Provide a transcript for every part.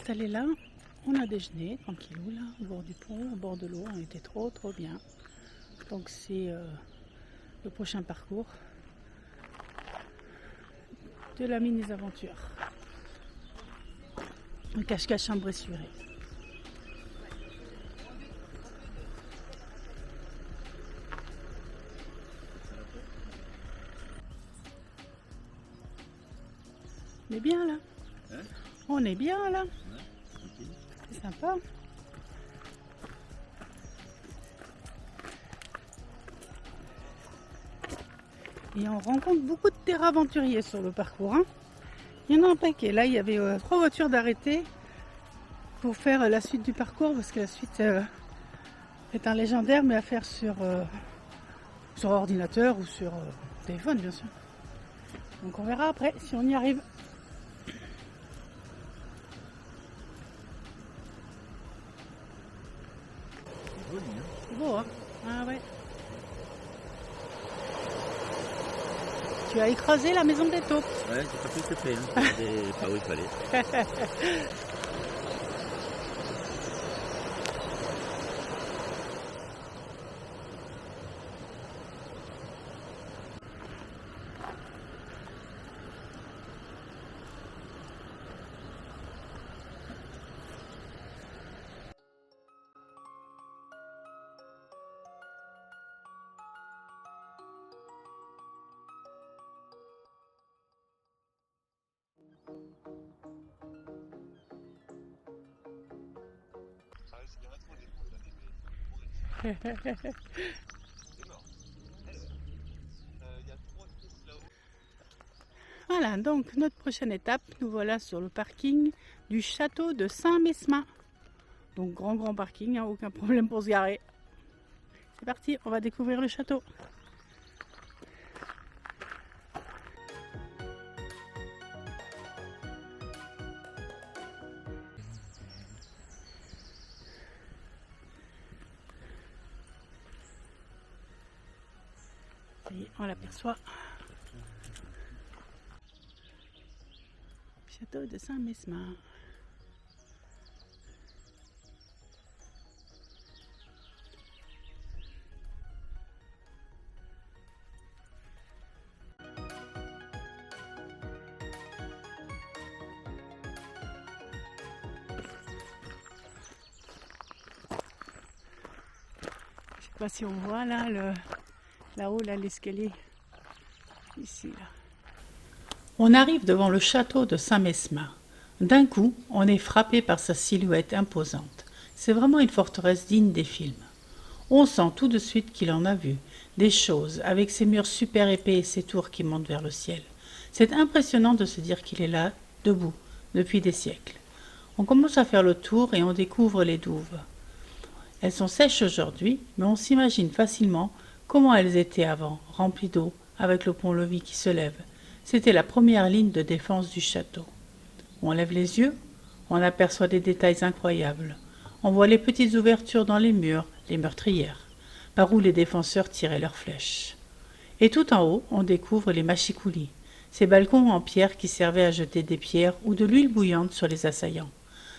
installé là. On a déjeuné tranquillou là, au bord du pont, au bord de l'eau. On était trop bien. Donc c'est le prochain parcours de la mini-aventure. Un cache-cache Chambre-Essuré. On est bien là. Hein? On est bien là. Ouais, C'est sympa. Et on rencontre beaucoup de terrains aventuriers sur le parcours. Hein. Il y en a un paquet. Là, il y avait 3 voitures d'arrêté pour faire la suite du parcours parce que la suite est un légendaire, mais à faire sur ordinateur ou sur téléphone, bien sûr. Donc on verra après si on y arrive. c'est joli, hein? C'est beau, hein? Ah ouais. Tu as écrasé la maison des taupes. Ouais, j'ai pas tout fait, hein. J'ai pas où il fallait. Voilà, donc notre prochaine étape, nous voilà sur le parking du château de Saint-Mesmin. Donc grand parking, hein, aucun problème pour se garer. C'est parti, on va découvrir le château. Ça y est, on l'aperçoit. Château de Saint-Mesmin. Je sais pas si on voit là, là-haut, là, l'escalier. Ici, là. On arrive devant le château de Saint-Mesmin. D'un coup, on est frappé par sa silhouette imposante. C'est vraiment une forteresse digne des films. On sent tout de suite qu'il en a vu des choses, avec ses murs super épais et ses tours qui montent vers le ciel. C'est impressionnant de se dire qu'il est là, debout, depuis des siècles. On commence à faire le tour et on découvre les douves. Elles sont sèches aujourd'hui, mais on s'imagine facilement comment elles étaient avant, remplies d'eau, avec le pont-levis qui se lève. C'était la première ligne de défense du château. On lève les yeux, on aperçoit des détails incroyables. On voit les petites ouvertures dans les murs, les meurtrières, par où les défenseurs tiraient leurs flèches. Et tout en haut, on découvre les machicoulis, ces balcons en pierre qui servaient à jeter des pierres ou de l'huile bouillante sur les assaillants.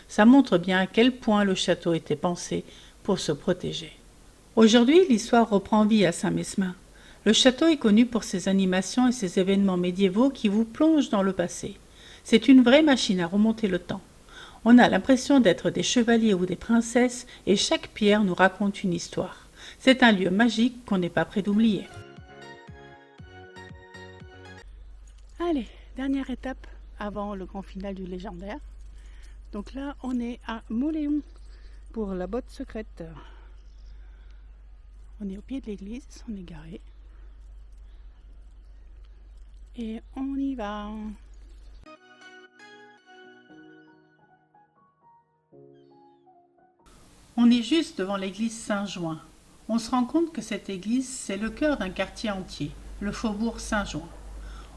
Ça montre bien à quel point le château était pensé pour se protéger. Aujourd'hui, l'histoire reprend vie à Saint-Mesmin. Le château est connu pour ses animations et ses événements médiévaux qui vous plongent dans le passé. C'est une vraie machine à remonter le temps. On a l'impression d'être des chevaliers ou des princesses et chaque pierre nous raconte une histoire. C'est un lieu magique qu'on n'est pas prêt d'oublier. Allez, dernière étape avant le grand final du légendaire. Donc là, on est à Mauléon pour la botte secrète. On est au pied de l'église, on est garé. Et on y va. On est juste devant l'église Saint-Jouin. On se rend compte que cette église, c'est le cœur d'un quartier entier, le faubourg Saint-Jouin.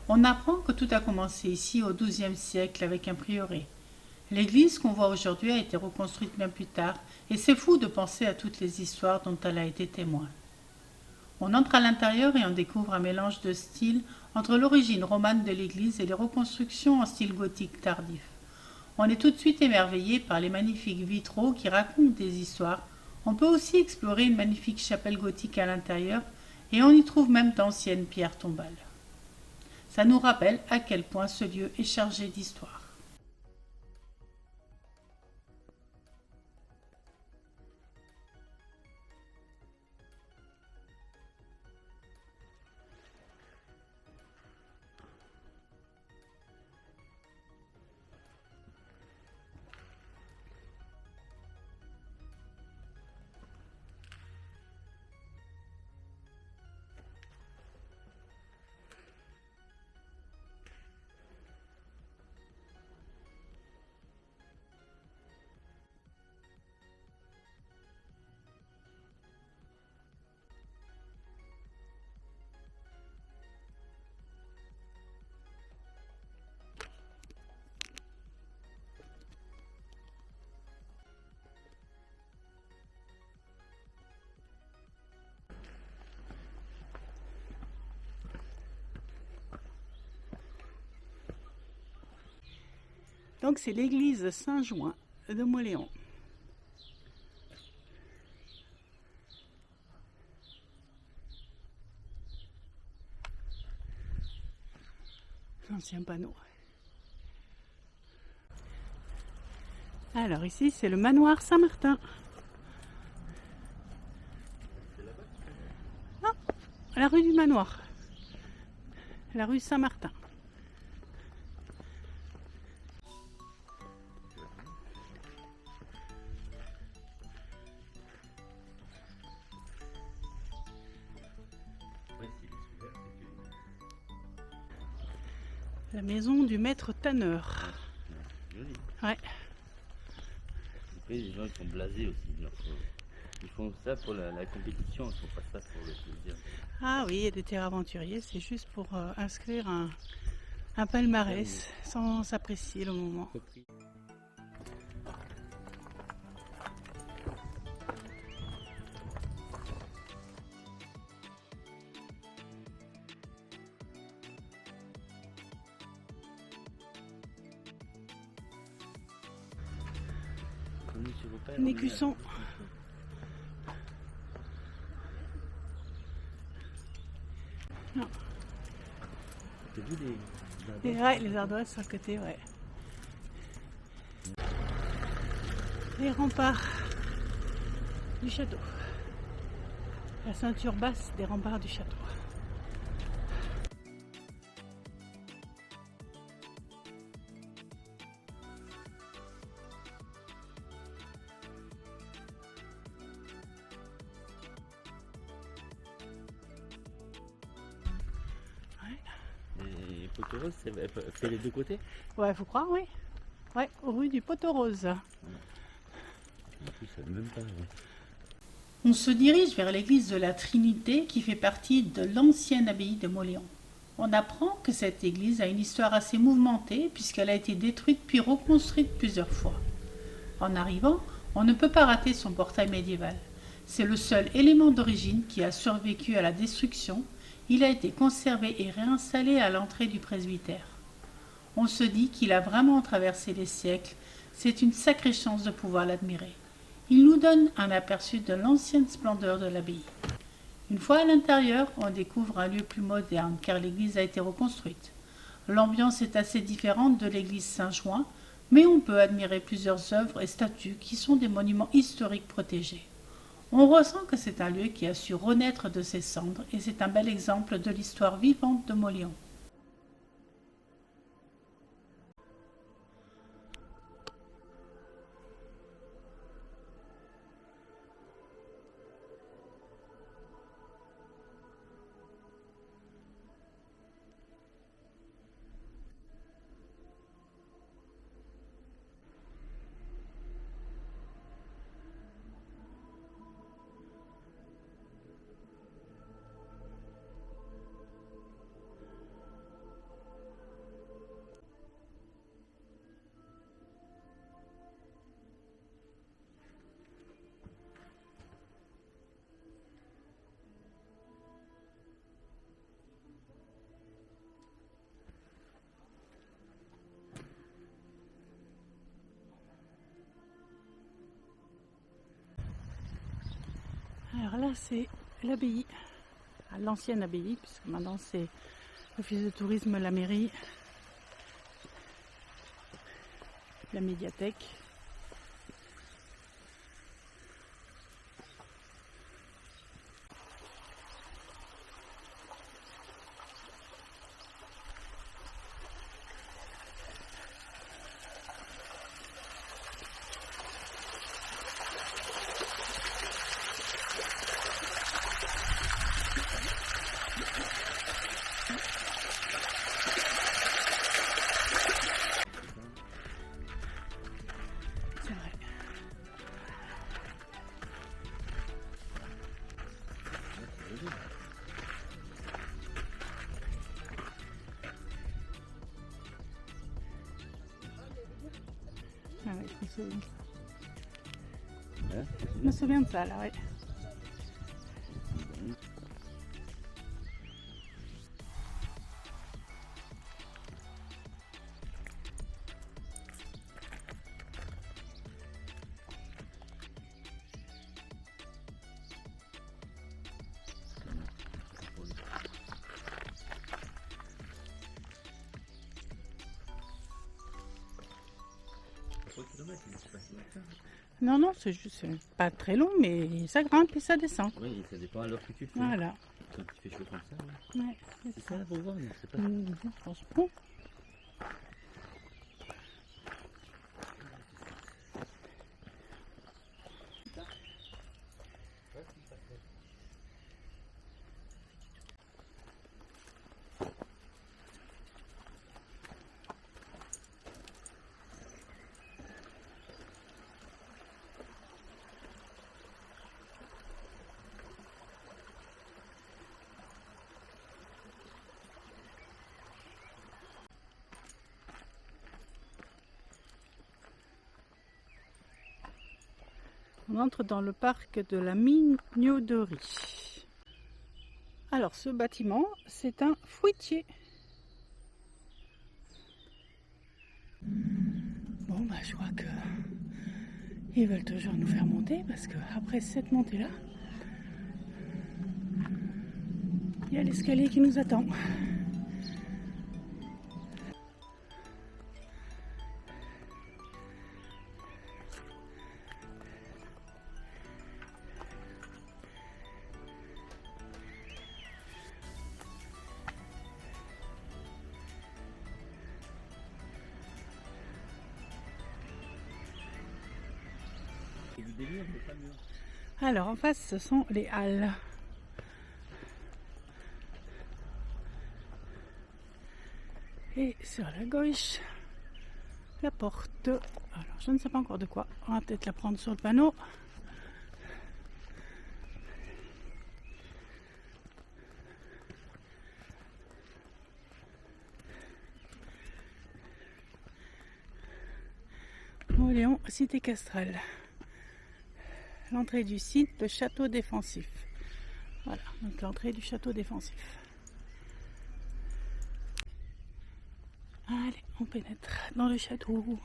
On apprend que tout a commencé ici au XIIe siècle avec un prieuré. L'église qu'on voit aujourd'hui a été reconstruite bien plus tard, et c'est fou de penser à toutes les histoires dont elle a été témoin. On entre à l'intérieur et on découvre un mélange de styles entre l'origine romane de l'église et les reconstructions en style gothique tardif. On est tout de suite émerveillé par les magnifiques vitraux qui racontent des histoires. On peut aussi explorer une magnifique chapelle gothique à l'intérieur et on y trouve même d'anciennes pierres tombales. Ça nous rappelle à quel point ce lieu est chargé d'histoire. Donc c'est l'église Saint-Jouin de Mauléon. L'ancien panneau. Alors ici c'est le manoir Saint-Martin. Non, la rue du manoir. La rue Saint-Martin. La maison du maître tanneur. Joli. Ouais. Après, les gens ils sont blasés aussi. Ils font ça pour la compétition, ils font pas ça pour le plaisir. Ah oui, il y a des terres aventuriers, c'est juste pour inscrire un palmarès sans s'apprécier le moment. Un écusson. Non. T'as vu Les ardoises sur le côté, ouais. Les remparts du château. La ceinture basse des remparts du château. Et Poteau Rose, c'est les deux côtés? Ouais, faut croire, oui. Ouais, rue du Poteau Rose. En plus, ça même pas. On se dirige vers l'église de la Trinité qui fait partie de l'ancienne abbaye de Mauléon. On apprend que cette église a une histoire assez mouvementée puisqu'elle a été détruite puis reconstruite plusieurs fois. En arrivant, on ne peut pas rater son portail médiéval. C'est le seul élément d'origine qui a survécu à la destruction. Il a été conservé et réinstallé à l'entrée du presbytère. On se dit qu'il a vraiment traversé les siècles. C'est une sacrée chance de pouvoir l'admirer. Il nous donne un aperçu de l'ancienne splendeur de l'abbaye. Une fois à l'intérieur, on découvre un lieu plus moderne car l'église a été reconstruite. L'ambiance est assez différente de l'église Saint-Jouin, mais on peut admirer plusieurs œuvres et statues qui sont des monuments historiques protégés. On ressent que c'est un lieu qui a su renaître de ses cendres et c'est un bel exemple de l'histoire vivante de Mauléon. Alors là, c'est l'abbaye, l'ancienne abbaye, puisque maintenant c'est l'office de tourisme, la mairie, la médiathèque. C'est vrai. Ah ouais, je me souviens de ça. Hein? Je me souviens de ça là, ouais. Non, non, c'est juste pas très long, mais ça grimpe et ça descend. Oui, ça dépend à l'heure que tu fais. Voilà. Quand tu fais chaud comme ça, Ouais, c'est ça, faut voir, mais c'est pas. Franchement. On entre dans le parc de la Mignoderie. Alors, ce bâtiment, c'est un fruitier. Bon, bah, je crois que ils veulent toujours nous faire monter parce que après cette montée-là, il y a l'escalier qui nous attend. C'est du délire, mais pas mieux. Alors, en face, ce sont les halles. Et sur la gauche, la porte. Alors, je ne sais pas encore de quoi. On va peut-être la prendre sur le panneau. Mauléon, cité Castrale. L'entrée du site, le château défensif. Voilà, donc l'entrée du château défensif. Allez, on pénètre dans le château.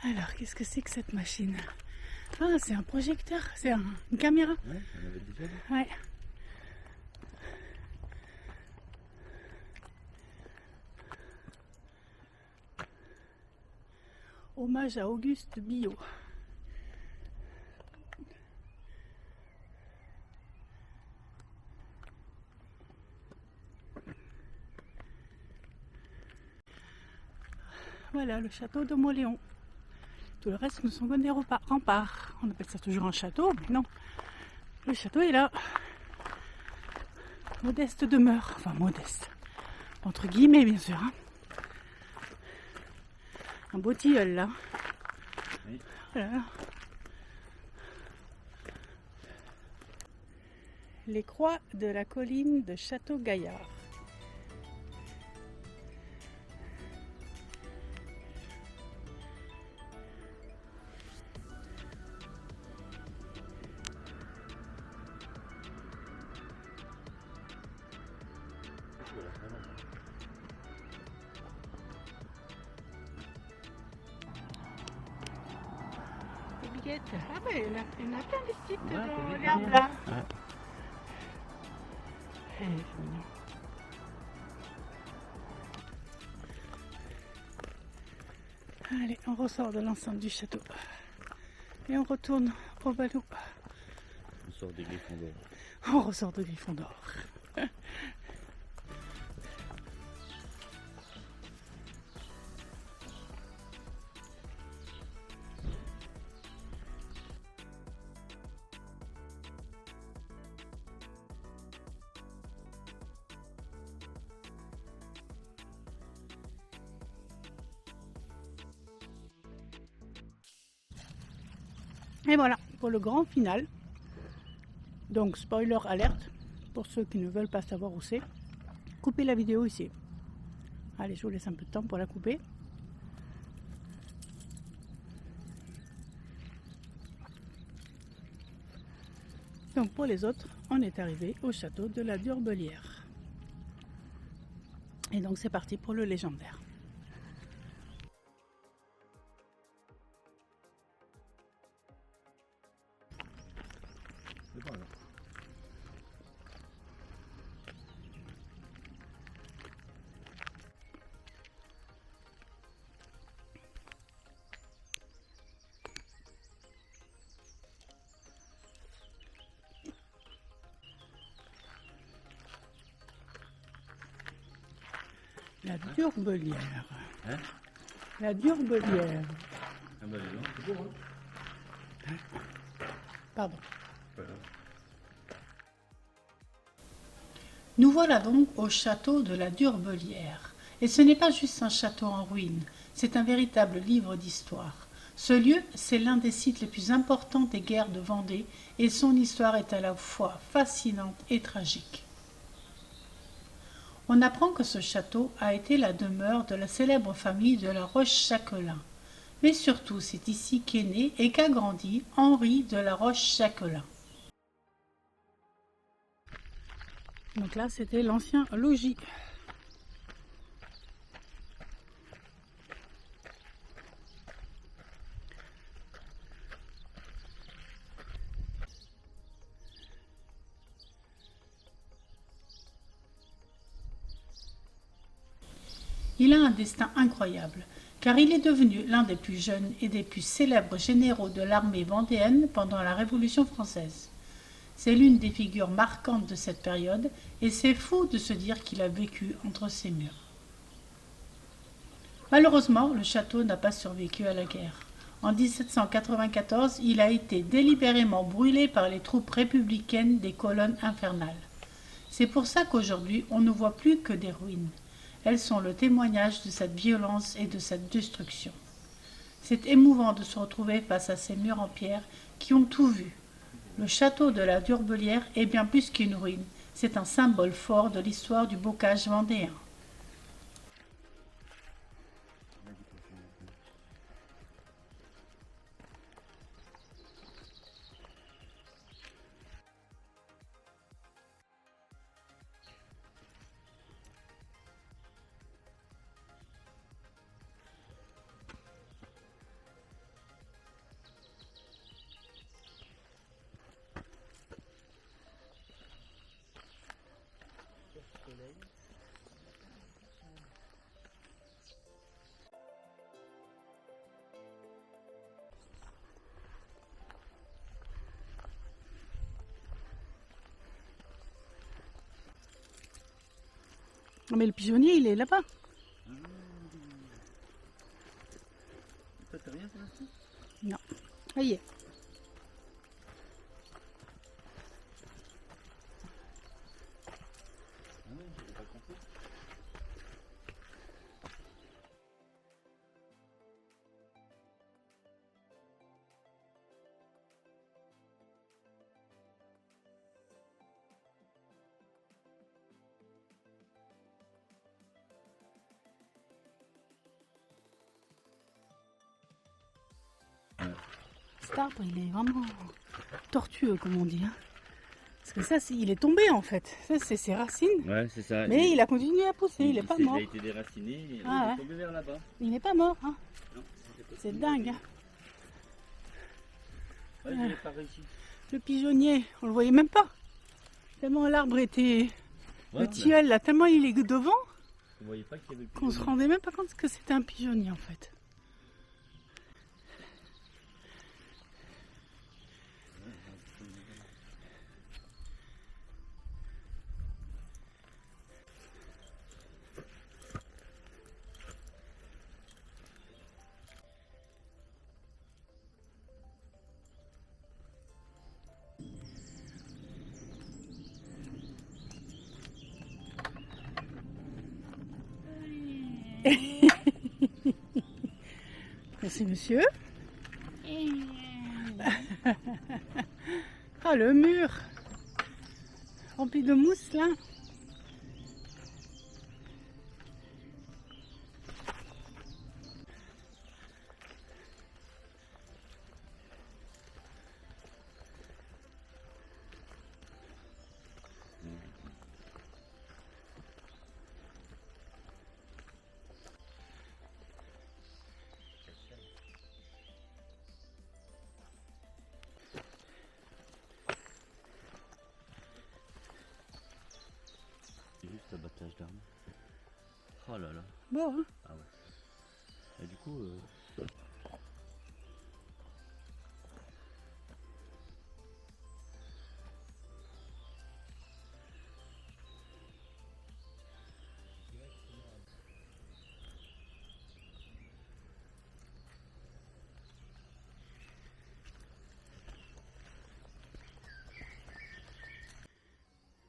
Alors, qu'est-ce que c'est que cette machine? Ah, c'est un projecteur, c'est une caméra. Ouais, on avait déjà vu. Ouais. Hommage à Auguste Billot. Voilà le château de Mauléon. Tout le reste ne sont que des remparts. On appelle ça toujours un château, mais non. Le château est là. Modeste demeure. Enfin, modeste. Entre guillemets, bien sûr. Hein. Un beau tilleul, là. Oui. Voilà. Les croix de la colline de Château-Gaillard. là, vraiment. Des biguettes. Ah ouais, il y en a plein des petites Ouais, dans t'as vu, l'herbe bien. là. Ouais. Eh, c'est mignon. Allez, on ressort de l'enceinte du château. Et on retourne au bateau. On sort des griffons d'or. On ressort de Gryffondor. Et voilà pour le grand final. Donc spoiler alerte pour ceux qui ne veulent pas savoir où c'est. Coupez la vidéo ici. Allez, je vous laisse un peu de temps pour la couper. Donc pour les autres, on est arrivé au château de la Durbelière. Et donc c'est parti pour le légendaire. C'est bon, alors. La Durbelière. Hein? La Durbelière. Ah bah dis donc, c'est beau, hein? Pardon. Voilà. Nous voilà donc au château de la Durbelière. Et ce n'est pas juste un château en ruine, c'est un véritable livre d'histoire. Ce lieu, c'est l'un des sites les plus importants des guerres de Vendée et son histoire est à la fois fascinante et tragique. On apprend que ce château a été la demeure de la célèbre famille de la Roche-Châtelain. Mais surtout, c'est ici qu'est né et qu'a grandi Henri de la Roche-Châtelain. Donc là, c'était l'ancien logis. Il a un destin incroyable, car il est devenu l'un des plus jeunes et des plus célèbres généraux de l'armée vendéenne pendant la Révolution française. C'est l'une des figures marquantes de cette période, et c'est fou de se dire qu'il a vécu entre ces murs. Malheureusement, le château n'a pas survécu à la guerre. En 1794, il a été délibérément brûlé par les troupes républicaines des colonnes infernales. C'est pour ça qu'aujourd'hui, on ne voit plus que des ruines. Elles sont le témoignage de cette violence et de cette destruction. C'est émouvant de se retrouver face à ces murs en pierre qui ont tout vu. Le château de la Durbelière est bien plus qu'une ruine. C'est un symbole fort de l'histoire du bocage vendéen. Mais le pigeonnier, il est là-bas. Toi, t'as rien, Sébastien? Non. Ça y est. Ah ouais, j'ai pas compris. Cet arbre, il est vraiment tortueux, comme on dit. Hein. Parce que ça, il est tombé en fait. Ça, c'est ses racines. Ouais, c'est ça. Mais il a continué à pousser, il n'est pas mort. Il a été déraciné et Ah il ouais. est tombé vers là-bas. Il n'est pas mort. Hein. Non, C'est dingue. Hein. Ouais, il n'a pas réussi. Le pigeonnier, on le voyait même pas. Tellement l'arbre était... Ouais, le tilleul, là, tellement il est devant on voyait pas qu'il y avait le qu'on se rendait même pas compte que c'était un pigeonnier en fait. Merci monsieur. Ah le mur rempli de mousse là. Juste abattage d'armes. Oh là là. Bon, hein. Ah ouais. Et du coup,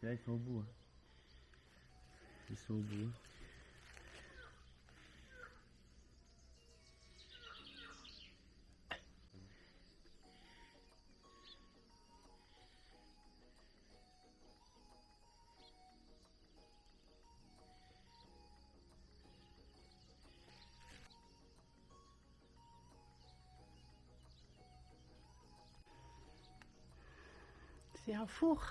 là ils sont au bout. Hein. Ils sont au bout. Hein. C'est un four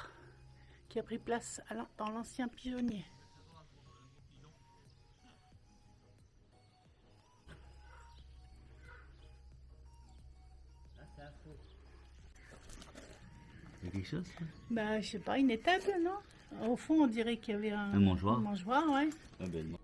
qui a pris place dans l'ancien pigeonnier. Ah, c'est un four. Il y a quelque chose là? Bah je sais pas, une étable non? Au fond on dirait qu'il y avait un mangeoire. mangeoire, ouais. Ah ben non.